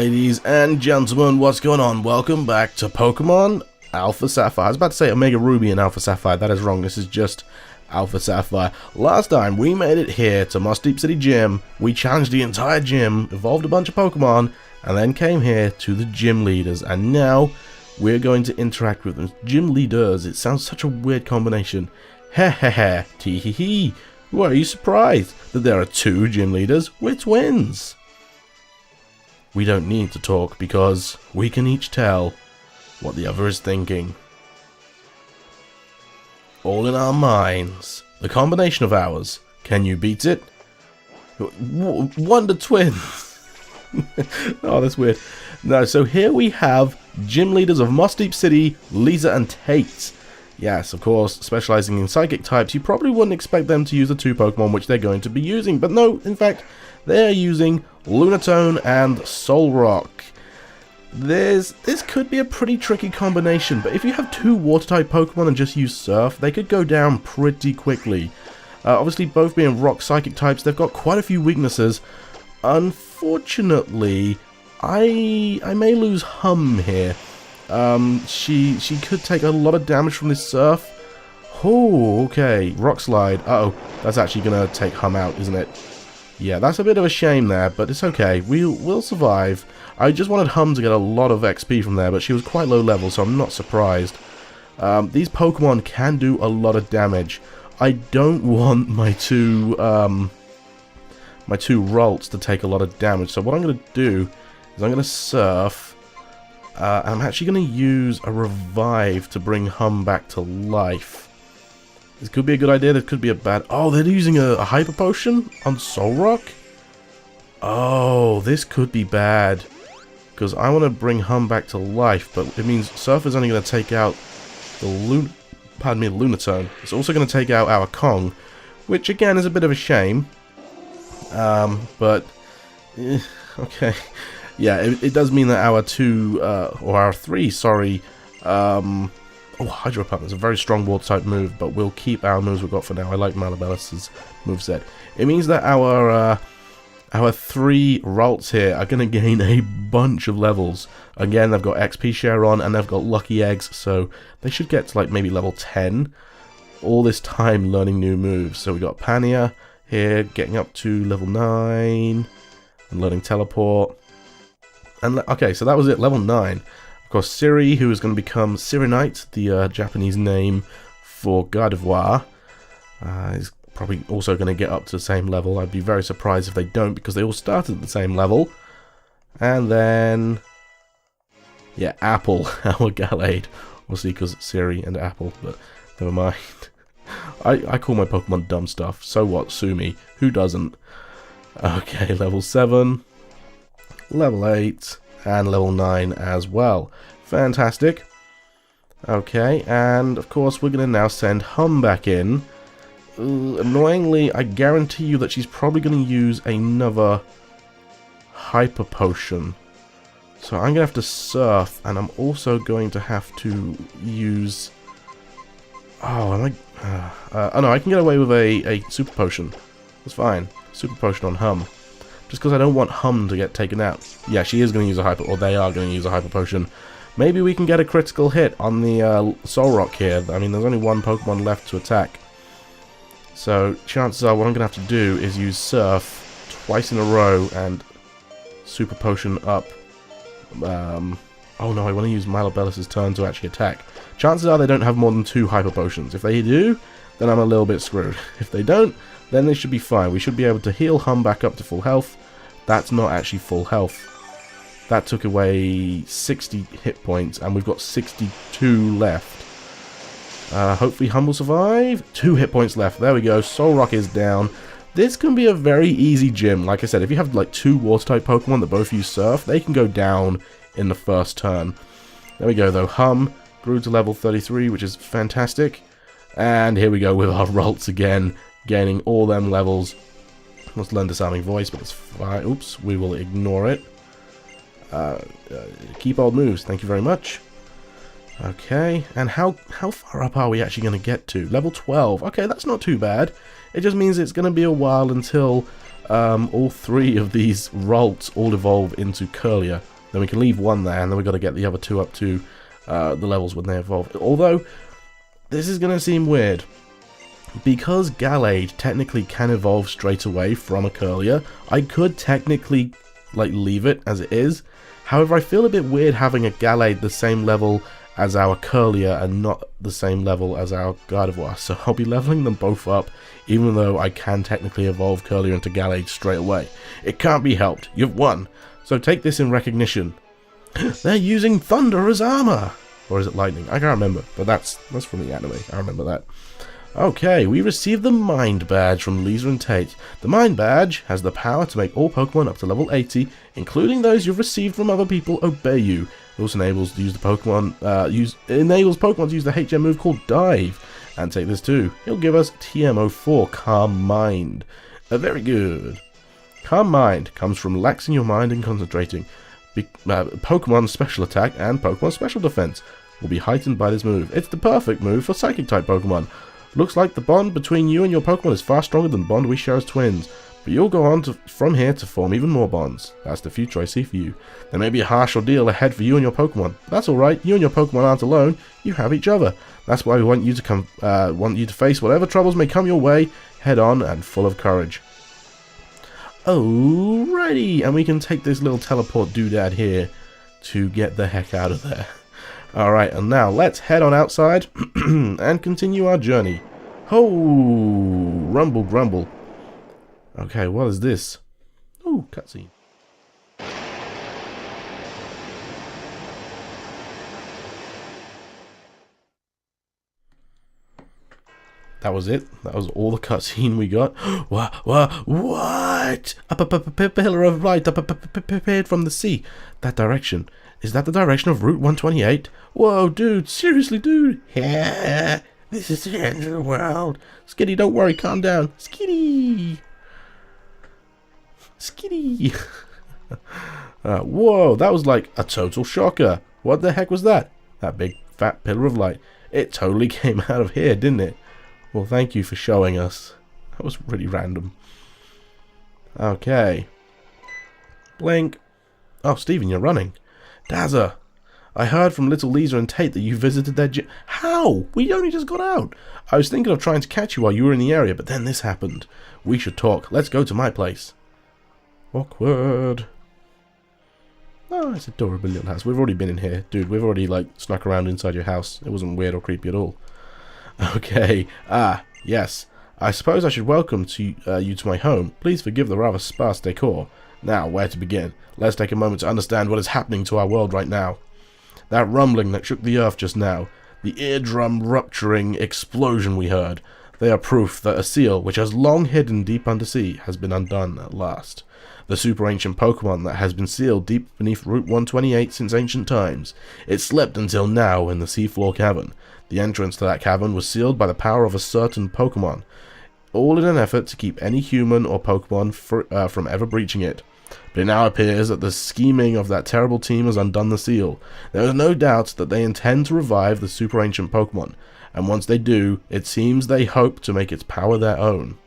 Ladies and gentlemen, what's going on? Welcome back to Pokemon Alpha Sapphire. I was about to say Omega Ruby and Alpha Sapphire. That is wrong. This is just Alpha Sapphire. Last time, we made it here to Moss Deep City Gym. We challenged the entire gym, evolved a bunch of Pokemon, and then came here to the gym leaders. And now, we're going to interact with them. Gym leaders. It sounds such a weird combination. Heh heh heh. Tee hee hee. Why are you surprised that there are two gym leaders? We're twins. We don't need to talk because we can each tell what the other is thinking. All in our minds. The combination of ours. Can you beat it? Wonder Twins. Oh, that's weird. No, so here we have gym leaders of Moss Deep City, Liza and Tate. Yes, of course, specializing in psychic types. You probably wouldn't expect them to use the two Pokemon which they're going to be using. But no, in fact, they're using Lunatone and Solrock. This could be a pretty tricky combination, but if you have two Water-type Pokemon and just use Surf, they could go down pretty quickly. Obviously, both being Rock Psychic types, they've got quite a few weaknesses. Unfortunately, I may lose Hoenn here. She could take a lot of damage from this Surf. Oh, okay. Rock Slide. Uh-oh. That's actually going to take Hoenn out, isn't it? Yeah, that's a bit of a shame there, but it's okay. We'll survive. I just wanted Hoenn to get a lot of XP from there, but she was quite low level, so I'm not surprised. These Pokemon can do a lot of damage. I don't want my two Ralts to take a lot of damage, so what I'm going to do is I'm going to Surf. I'm actually going to use a Revive to bring Hoenn back to life. This could be a good idea, this could be a bad... Oh, they're using a Hyper Potion on Solrock? Oh, this could be bad. Because I want to bring Hoenn back to life, but it means Surf is only going to take out the Lunatone. It's also going to take out our Kong, which again is a bit of a shame. But... okay. Yeah, it does mean that our three, Hydro Pump is a very strong Water-type move, but we'll keep our moves we've got for now. I like Malabellis' moveset. It means that our three Ralts here are going to gain a bunch of levels. Again, they've got XP share on, and they've got Lucky Eggs, so they should get to like maybe level 10. All this time learning new moves. So we got Pania here, getting up to level 9, and learning Teleport. And okay, so that was it, level 9. Of course, Siri, who is going to become Sirenite, the Japanese name for Gardevoir, is probably also going to get up to the same level. I'd be very surprised if they don't, because they all started at the same level. And then, yeah, Apple, our Gallade. Obviously, because Siri and Apple, but never mind. I call my Pokemon dumb stuff. So what? Sue me. Who doesn't? Okay, level 7, level 8, and level 9 as well. Fantastic. Okay, and of course we're going to now send Hoenn back in. Annoyingly, I guarantee you that she's probably going to use another Hyper Potion. So I'm going to have to Surf, and I'm also going to have to use... Oh, am I... oh no, I can get away with a Super Potion. That's fine. Super Potion on Hoenn. Just because I don't want Hoenn to get taken out. Yeah, she is going to use a Hyper... Or they are going to use a Hyper Potion. Maybe we can get a critical hit on the Solrock here. I mean, there's only one Pokemon left to attack. So, chances are what I'm going to have to do is use Surf twice in a row and Super Potion up. Oh no, I want to use Malabellis' turn to actually attack. Chances are they don't have more than 2 Hyper Potions. If they do, then I'm a little bit screwed. If they don't, then they should be fine. We should be able to heal Hoenn back up to full health. That's not actually full health. That took away 60 hit points, and we've got 62 left. Hopefully Hoenn will survive. 2 hit points left. There we go. Solrock is down. This can be a very easy gym. Like I said, if you have like 2 Water-type Pokemon that both use Surf, they can go down in the first turn. There we go, though. Hoenn grew to level 33, which is fantastic. And here we go with our Ralts again, gaining all them levels. Let's learn Disarming Voice, but it's fine. Oops, we will ignore it. Keep old moves, thank you very much. Okay, and how far up are we actually going to get to? Level 12. Okay, that's not too bad. It just means it's going to be a while until all 3 of these Ralts all evolve into Curlier. Then we can leave one there, and then we've got to get the other two up to the levels when they evolve. Although, this is going to seem weird. Because Gallade technically can evolve straight away from a Curlier, I could technically leave it as it is. However, I feel a bit weird having a Gallade the same level as our Curlier and not the same level as our Gardevoir, so I'll be leveling them both up, even though I can technically evolve Curlier into Gallade straight away. It can't be helped. You've won. So take this in recognition. They're using thunder as armor! Or is it lightning? I can't remember, but that's from the anime. I remember that. Okay, we received the Mind Badge from Liza and Tate. The Mind Badge has the power to make all Pokemon up to level 80, including those you've received from other people, obey you. It also enables to use the Pokemon enables Pokemon to use the HM move called Dive. And take this too. He'll give us TM04, Calm Mind. Very good. Calm Mind comes from relaxing your mind and concentrating. Pokemon Special Attack and Pokemon Special Defense will be heightened by this move. It's the perfect move for Psychic-type Pokemon. Looks like the bond between you and your Pokemon is far stronger than the bond we share as twins. But you'll go on from here to form even more bonds. That's the future I see for you. There may be a harsh ordeal ahead for you and your Pokemon. That's alright, you and your Pokemon aren't alone. You have each other. That's why we want you to face whatever troubles may come your way, head on and full of courage. Alrighty, and we can take this little teleport doodad here to get the heck out of there. Alright, and now let's head on outside and continue our journey. Ho! Rumble grumble. Okay, what is this? Ooh, cutscene. That was it? That was all the cutscene we got? What? A pillar of light appeared from the sea. That direction. Is that the direction of Route 128? Whoa, dude. Seriously, dude. Yeah. This is the end of the world. Skitty, don't worry. Calm down. Skitty. Skitty. Whoa, that was like a total shocker. What the heck was that? That big fat pillar of light. It totally came out of here, didn't it? Well, thank you for showing us. That was really random. Okay. Blink. Oh, Steven, you're running. Dazza, I heard from little Liza and Tate that you visited their gym. How? We only just got out. I was thinking of trying to catch you while you were in the area, but then this happened. We should talk. Let's go to my place. Awkward. Oh, it's adorable little house. We've already been in here. Dude, we've already, snuck around inside your house. It wasn't weird or creepy at all. Okay. Yes. I suppose I should welcome you to my home. Please forgive the rather sparse decor. Now, where to begin? Let's take a moment to understand what is happening to our world right now. That rumbling that shook the earth just now, the eardrum-rupturing explosion we heard, they are proof that a seal, which has long hidden deep undersea, has been undone at last. The super-ancient Pokemon that has been sealed deep beneath Route 128 since ancient times. It slept until now in the seafloor cavern. The entrance to that cavern was sealed by the power of a certain Pokemon, all in an effort to keep any human or Pokemon from ever breaching it. But it now appears that the scheming of that terrible team has undone the seal. There is no doubt that they intend to revive the super ancient Pokemon, and once they do, it seems they hope to make its power their own.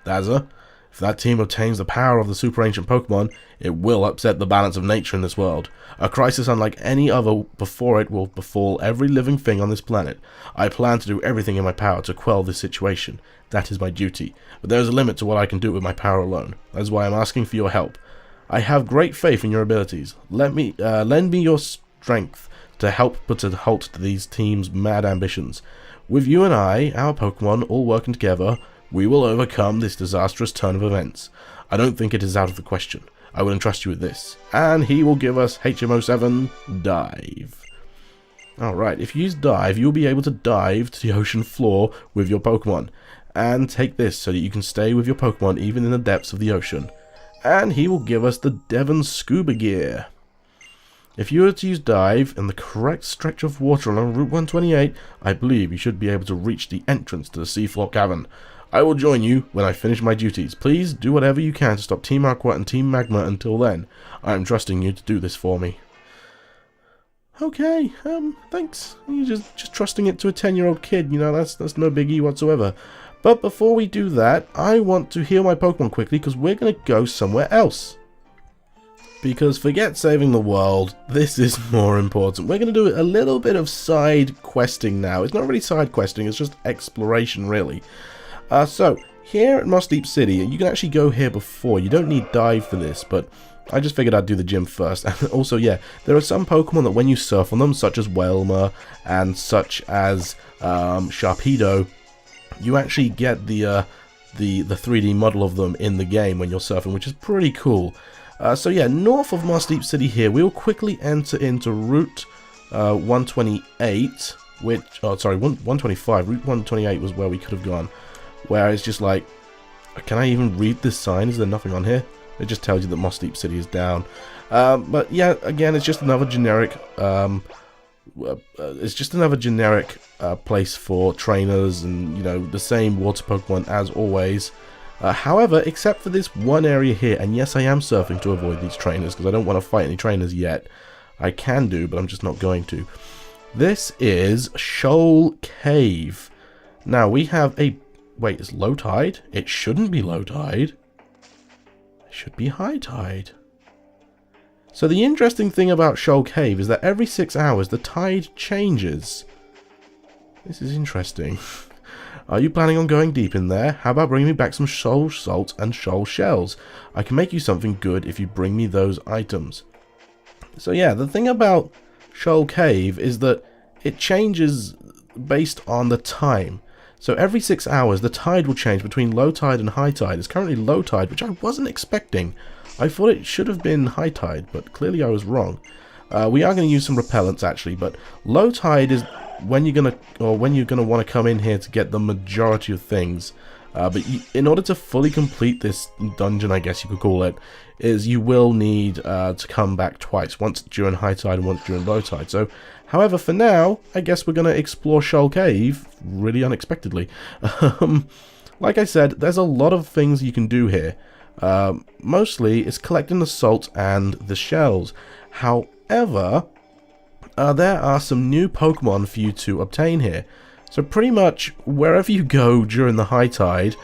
Dazza, if that team obtains the power of the super ancient Pokemon, it will upset the balance of nature in this world. A crisis unlike any other before it will befall every living thing on this planet. I plan to do everything in my power to quell this situation. That is my duty. But there is a limit to what I can do with my power alone. That is why I am asking for your help. I have great faith in your abilities. Lend me your strength to help put a halt to these teams' mad ambitions. With you and I, our Pokemon, all working together, we will overcome this disastrous turn of events. I don't think it is out of the question. I will entrust you with this. And he will give us HM07 Dive. Alright, if you use Dive, you'll be able to dive to the ocean floor with your Pokemon. And take this so that you can stay with your Pokemon even in the depths of the ocean. And he will give us the Devon Scuba Gear. If you were to use Dive in the correct stretch of water along Route 128, I believe you should be able to reach the entrance to the seafloor cavern. I will join you when I finish my duties. Please do whatever you can to stop Team Aqua and Team Magma until then. I am trusting you to do this for me. Okay, thanks. You're just trusting it to a 10-year-old kid, you know, that's no biggie whatsoever. But before we do that, I want to heal my Pokemon quickly because we're going to go somewhere else. because forget saving the world, this is more important. We're going to do a little bit of side questing now. It's not really side questing, it's just exploration really. So, here at Moss Deep City, you can actually go here before. You don't need dive for this, but I just figured I'd do the gym first. And also, yeah, there are some Pokemon that when you surf on them, such as Wailmer and such as Sharpedo, you actually get the 3D model of them in the game when you're surfing, which is pretty cool. So yeah, north of Moss Deep City here, we will quickly enter into Route 128, which, oh sorry, 125. Route 128 was where we could have gone. Where it's just like, can I even read this sign? Is there nothing on here? It just tells you that Moss Deep City is down. But yeah, again, it's just another generic. Place for trainers, and you know, the same water Pokemon as always. However, except for this one area here, and yes, I am surfing to avoid these trainers because I don't want to fight any trainers yet. I can do, but I'm just not going to. This is Shoal Cave. Now we have a. Wait, it's low tide? It shouldn't be low tide. It should be high tide. So the interesting thing about Shoal Cave is that every 6 hours the tide changes. This is interesting. Are you planning on going deep in there? How about bringing me back some shoal salt and shoal shells? I can make you something good if you bring me those items. So yeah, the thing about Shoal Cave is that it changes based on the time. So every 6 hours, the tide will change between low tide and high tide. It's currently low tide, which I wasn't expecting. I thought it should have been high tide, but clearly I was wrong. We are going to use some repellents actually, but low tide is when you're gonna want to come in here to get the majority of things. But in order to fully complete this dungeon, I guess you could call it, is you will need to come back twice, once during high tide and once during low tide. So, however, for now, I guess we're going to explore Shoal Cave really unexpectedly. Like I said, there's a lot of things you can do here. Mostly, it's collecting the salt and the shells. However, there are some new Pokemon for you to obtain here. So pretty much wherever you go during the high tide,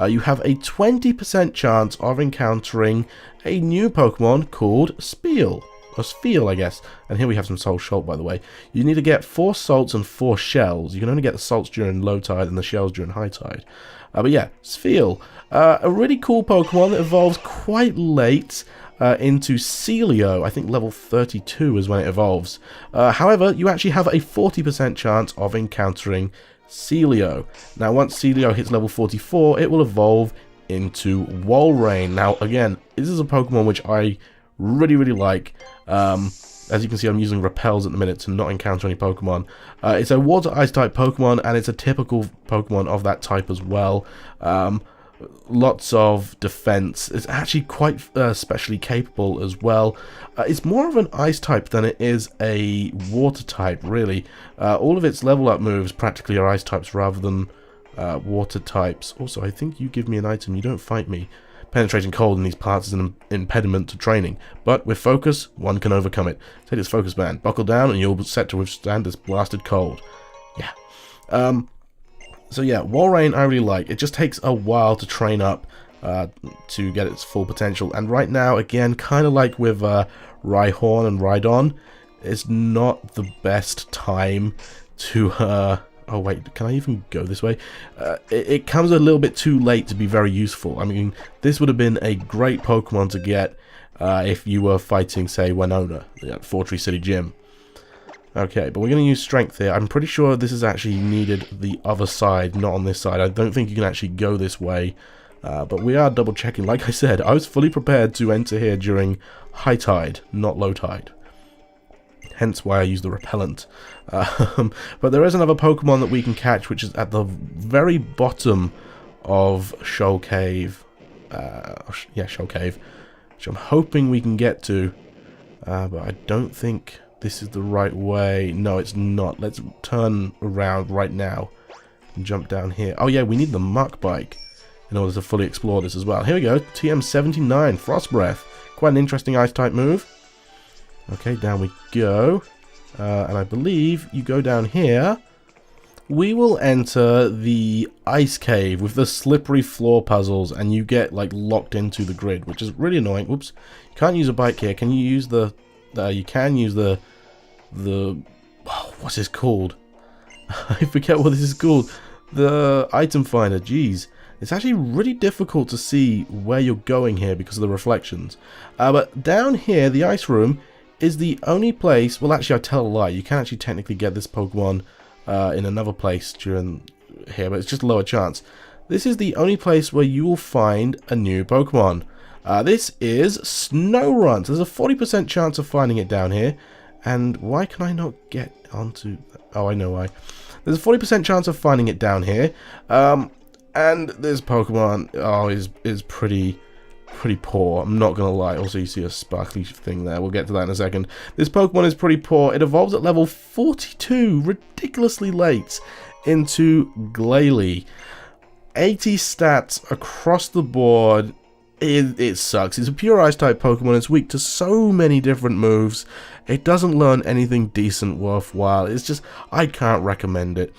you have a 20% chance of encountering a new Pokemon called Spheal. Or Spheal, I guess. And here we have some Soul Salt, by the way. You need to get 4 salts and 4 shells. You can only get the salts during low tide and the shells during high tide. But yeah, Spheal. A really cool Pokemon that evolves quite late into Celio. I think level 32 is when it evolves. However, you actually have a 40% chance of encountering Celio. Now, once Celio hits level 44, it will evolve into Walrein. Now, again, this is a Pokemon which I really like. As you can see, I'm using repels at the minute to not encounter any Pokemon. It's a water-ice type Pokemon, and it's a typical Pokemon of that type as well. Lots of defense. It's actually quite specially capable as well. It's more of an ice type than it is a water type, really. All of its level up moves practically are ice types rather than water types. Also, I think you give me an item, you don't fight me. Penetrating cold in these parts is an impediment to training, but with focus, one can overcome it. Take this focus band, buckle down, and you'll be set to withstand this blasted cold. Yeah. So yeah, Walrein I really like. It just takes a while to train up to get its full potential. And right now, again, kind of like with Rhyhorn and Rhydon, it's not the best time to... oh wait, can I even go this way? It comes a little bit too late to be very useful. I mean, this would have been a great Pokemon to get if you were fighting, say, Winona at Fortree City Gym. Okay, but we're going to use strength here. I'm pretty sure this is actually needed the other side, not on this side. I don't think you can actually go this way. But we are double checking. Like I said, I was fully prepared to enter here during high tide, not low tide. Hence why I use the repellent. But there is another Pokemon that we can catch, which is at the very bottom of Shoal Cave. Yeah, Shoal Cave. Which I'm hoping we can get to. But I don't think this is the right way. No, it's not. Let's turn around right now and jump down here. Oh yeah, we need the Muck Bike in order to fully explore this as well. Here we go. TM79, Frost Breath. Quite an interesting Ice-type move. Okay, down we go. And I believe you go down here we will enter the ice cave with the slippery floor puzzles, and you get like locked into the grid, which is really annoying. Oops, you can't use a bike here. Can you use the you can use the what's this called? I forget what this is called. The item finder. Jeez, it's actually really difficult to see where you're going here because of the reflections. But down here, the ice room is the only place. Well, actually, I tell a lie. You can actually technically get this Pokemon in another place during here, but it's just a lower chance. This is the only place where you will find a new Pokemon. This is Snorunt. There's a 40% chance of finding it down here. And why can I not get onto... Oh, I know why. There's a 40% chance of finding it down here. And this Pokemon is pretty poor. I'm not going to lie. Also, you see a sparkly thing there. We'll get to that in a second. This Pokemon is pretty poor. It evolves at level 42, ridiculously late, into Glalie. 80 stats across the board. It sucks. It's a pure Ice-type Pokemon. It's weak to so many different moves. It doesn't learn anything decent worthwhile. It's just, I can't recommend it.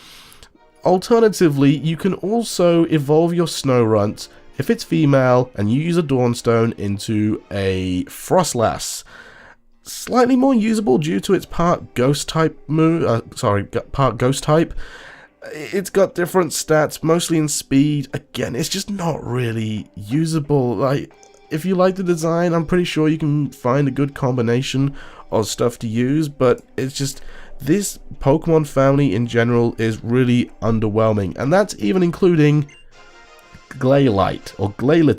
Alternatively, you can also evolve your Snorunt, if it's female, and you use a Dawnstone, into a Frostlass. Slightly more usable due to its part Ghost-type part Ghost-type. It's got different stats, mostly in speed. Again, it's just not really usable. Like, if you like the design, I'm pretty sure you can find a good combination of stuff to use, but it's just, this Pokemon family in general is really underwhelming, and that's even including Glalie, or Glalie,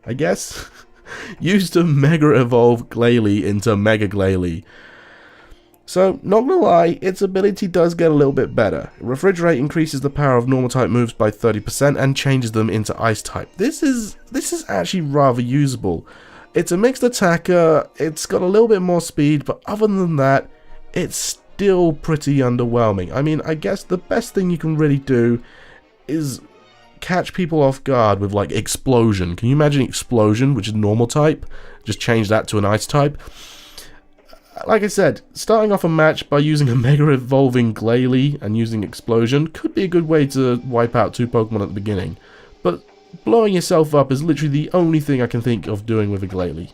I guess, used to Mega Evolve Glalie into Mega Glalie. So, not gonna lie, its ability does get a little bit better. Refrigerate increases the power of normal type moves by 30% and changes them into ice type. This is actually rather usable. It's a mixed attacker, it's got a little bit more speed, but other than that, it's still pretty underwhelming. I mean, I guess the best thing you can really do is catch people off guard with, like, Explosion. Can you imagine Explosion, which is normal type? Just change that to an ice type. Like I said, starting off a match by using a Mega Evolving Glalie and using Explosion could be a good way to wipe out two Pokemon at the beginning. But blowing yourself up is literally the only thing I can think of doing with a Glalie.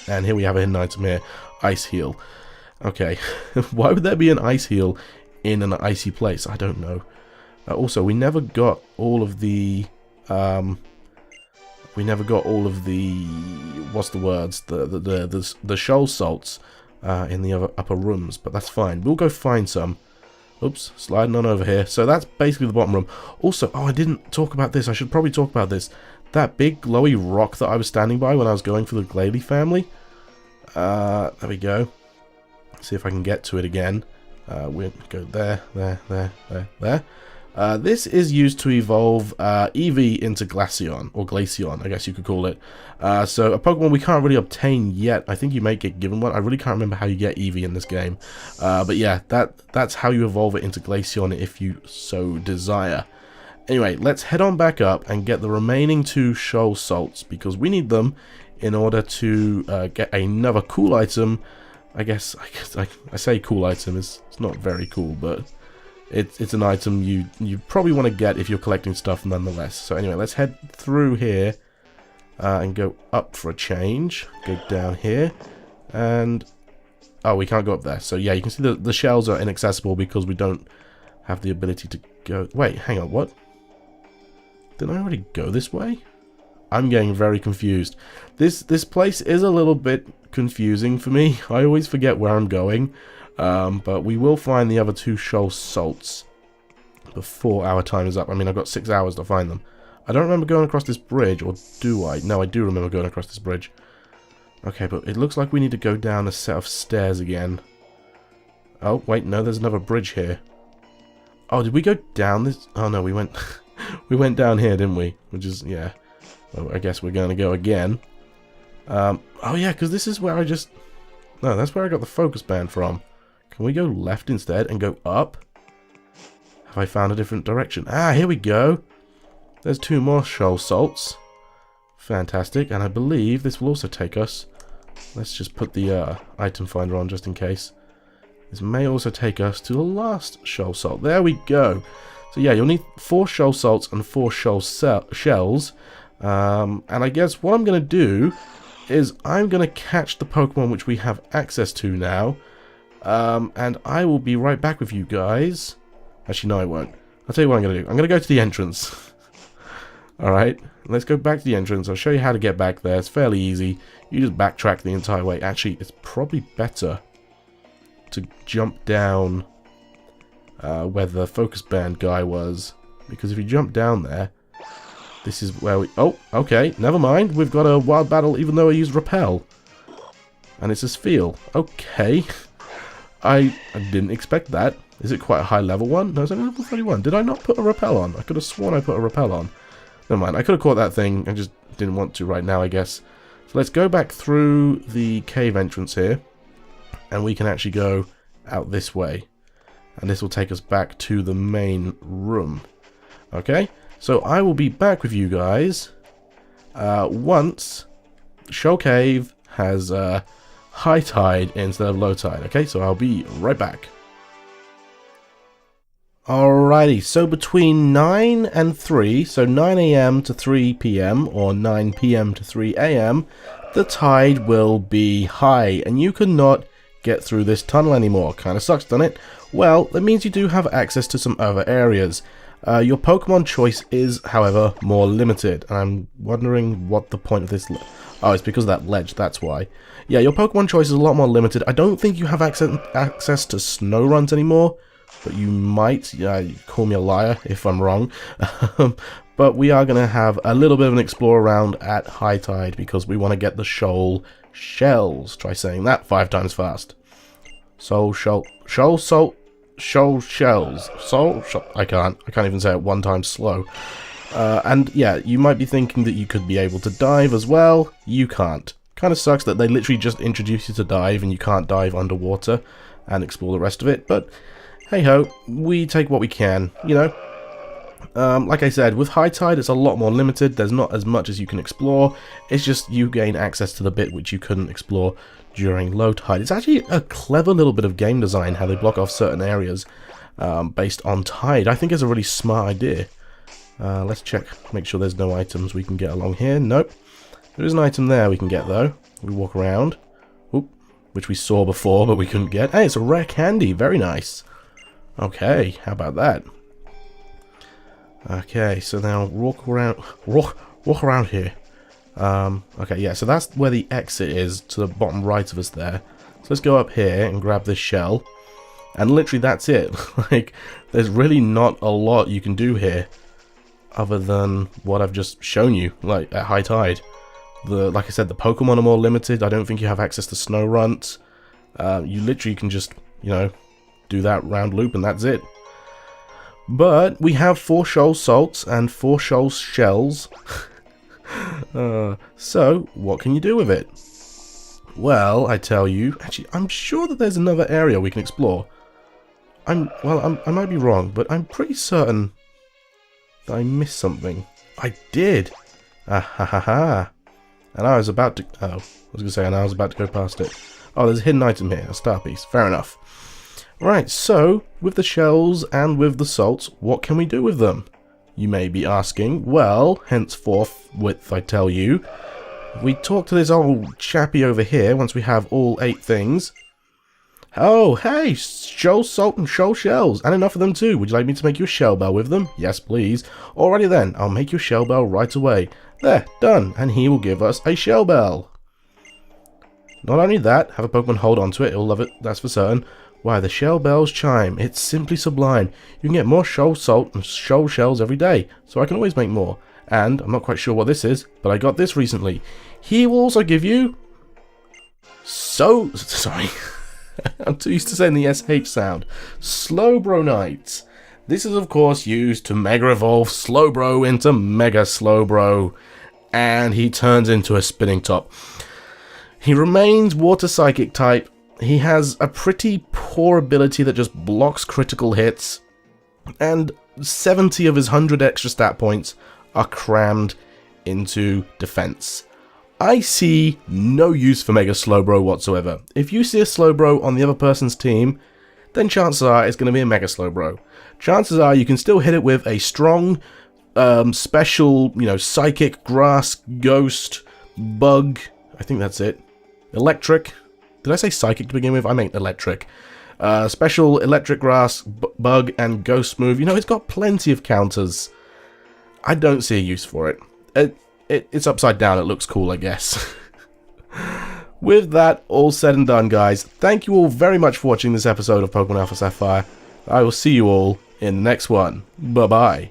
And here we have a hidden item here, Ice Heal. Okay, why would there be an Ice Heal in an icy place? I don't know. Also, we never got all of the... what's the words? The shoal salts in the other upper rooms, but that's fine. We'll go find some. Oops, sliding on over here. So that's basically the bottom room. Also, oh, I didn't talk about this. I should probably talk about this. That big glowy rock that I was standing by when I was going for the Glalie family. There we go. See if I can get to it again. We'll go there. This is used to evolve Eevee into Glaceon, or Glaceon, I guess you could call it. So a Pokemon we can't really obtain yet. I think you may get given one. I really can't remember how you get Eevee in this game. But yeah, that's how you evolve it into Glaceon if you so desire. Anyway, let's head on back up and get the remaining two shoal salts, because we need them in order to get another cool item. I guess I say cool item, it's not very cool, but it's an item you probably want to get if you're collecting stuff nonetheless. So anyway, let's head through here and go up for a change. Go down here, and oh, we can't go up there. So yeah, you can see the shells are inaccessible because we don't have the ability to go. Wait, hang on, what? Didn't I already go this way? I'm getting very confused. This place is a little bit confusing for me. I always forget where I'm going. But we will find the other two shoal salts before our time is up. I mean, I've got 6 hours to find them. I don't remember going across this bridge, or do I? No, I do remember going across this bridge. Okay, but it looks like we need to go down a set of stairs again. Oh, wait, no, there's another bridge here. Oh, did we go down this? Oh, no, we went we went down here, didn't we? Which is, yeah. Well, I guess we're going to go again. Oh, yeah, because this is where I just... No, that's where I got the focus band from. Can we go left instead and go up? Have I found a different direction? Ah, here we go. There's 2 more shoal salts. Fantastic. And I believe this will also take us. Let's just put the item finder on just in case. This may also take us to the last shoal salt. There we go. So yeah, you'll need 4 shoal salts and 4 shoal shells. And I guess what I'm going to do is I'm going to catch the Pokemon which we have access to now. And I will be right back with you guys. Actually, no, I won't. I'll tell you what I'm going to do. I'm going to go to the entrance. Alright, let's go back to the entrance. I'll show you how to get back there. It's fairly easy. You just backtrack the entire way. Actually, it's probably better to jump down where the focus band guy was. Because if you jump down there, this is where we... Oh, okay, never mind. We've got a wild battle even though I used repel. And it's a Spheal. Okay. I didn't expect that. Is it quite a high level one? No, it's only level 31. Did I not put a repel on? I could have sworn I put a repel on. Never mind, I could have caught that thing. I just didn't want to right now, I guess. So let's go back through the cave entrance here. And we can actually go out this way. And this will take us back to the main room. Okay, so I will be back with you guys once Shoal Cave has high tide instead of low tide. Okay, so I'll be right back. Alrighty, so between 9 and 3, so 9 AM to 3 PM or 9 PM to 3 AM, the tide will be high and you cannot get through this tunnel anymore. Kinda sucks, doesn't it? Well, that means you do have access to some other areas. Your Pokemon choice is, however, more limited, and I'm wondering what the point of this... Oh, it's because of that ledge, that's why. Yeah, your Pokemon choice is a lot more limited. I don't think you have access to snow runs anymore, but you might. Yeah, call me a liar if I'm wrong. But we are going to have a little bit of an explore around at high tide because we want to get the shoal shells. Try saying that 5 times fast. Shoal shells. I can't even say it 1 time slow. And yeah, you might be thinking that you could be able to dive as well. You can't. Kind of sucks that they literally just introduce you to dive and you can't dive underwater and explore the rest of it. But hey ho, we take what we can, you know. Like I said, with high tide it's a lot more limited. There's not as much as you can explore. It's just you gain access to the bit which you couldn't explore during low tide. It's actually a clever little bit of game design how they block off certain areas based on tide. I think it's a really smart idea. Let's check, make sure there's no items we can get along here. Nope. There is an item there we can get though. We walk around. Oop, which we saw before but we couldn't get. Hey, it's a rare candy. Very nice. Okay, how about that? Okay, so now walk around here. Okay, yeah, so that's where the exit is, to the bottom right of us there. So let's go up here and grab this shell. And literally that's it. Like, there's really not a lot you can do here other than what I've just shown you, like at high tide. Like I said, the Pokemon are more limited. I don't think you have access to snow runs. You literally can just, you know, do that round loop and that's it. But we have 4 shoal salts and 4 shoal shells. So what can you do with it? Well, I tell you, actually, I'm sure that there's another area we can explore. I might be wrong, but I'm pretty certain that I missed something. I did. Ah ha ha ha. And I was about to. Oh, I was gonna say, and I was about to go past it. Oh, there's a hidden item here, a star piece. Fair enough. Right, so with the shells and with the salts, what can we do with them? You may be asking. Well, henceforth, I tell you, we talk to this old chappy over here once we have all 8 things. Oh, hey, shoal salt and shoal shells, and enough of them too. Would you like me to make you a shell bell with them? Yes, please. Alrighty then, I'll make you a shell bell right away. There, done, and he will give us a shell bell. Not only that, have a Pokemon hold on to it, he'll love it, that's for certain. Why, the shell bells chime. It's simply sublime. You can get more shoal salt and shoal shells every day, so I can always make more. And, I'm not quite sure what this is, but I got this recently. He will also give you... Sorry. I'm too used to saying the SH sound. Slowbro. This is, of course, used to Mega Evolve Slowbro into Mega Slowbro. And he turns into a spinning top. He remains Water Psychic type. He has a pretty poor ability that just blocks critical hits, and 70 of his 100 extra stat points are crammed into defense. I see no use for Mega Slowbro whatsoever. If you see a Slowbro on the other person's team, then chances are it's going to be a Mega Slowbro. Chances are you can still hit it with a strong, special, Psychic, Grass, Ghost, Bug, I think that's it. Electric. Did I say Psychic to begin with? I meant Electric. Special, Electric, Grass, Bug, and Ghost move. It's got plenty of counters. I don't see a use for it. It's upside down, it looks cool, I guess. With that all said and done, guys, thank you all very much for watching this episode of Pokemon Alpha Sapphire. I will see you all in the next one. Bye-bye.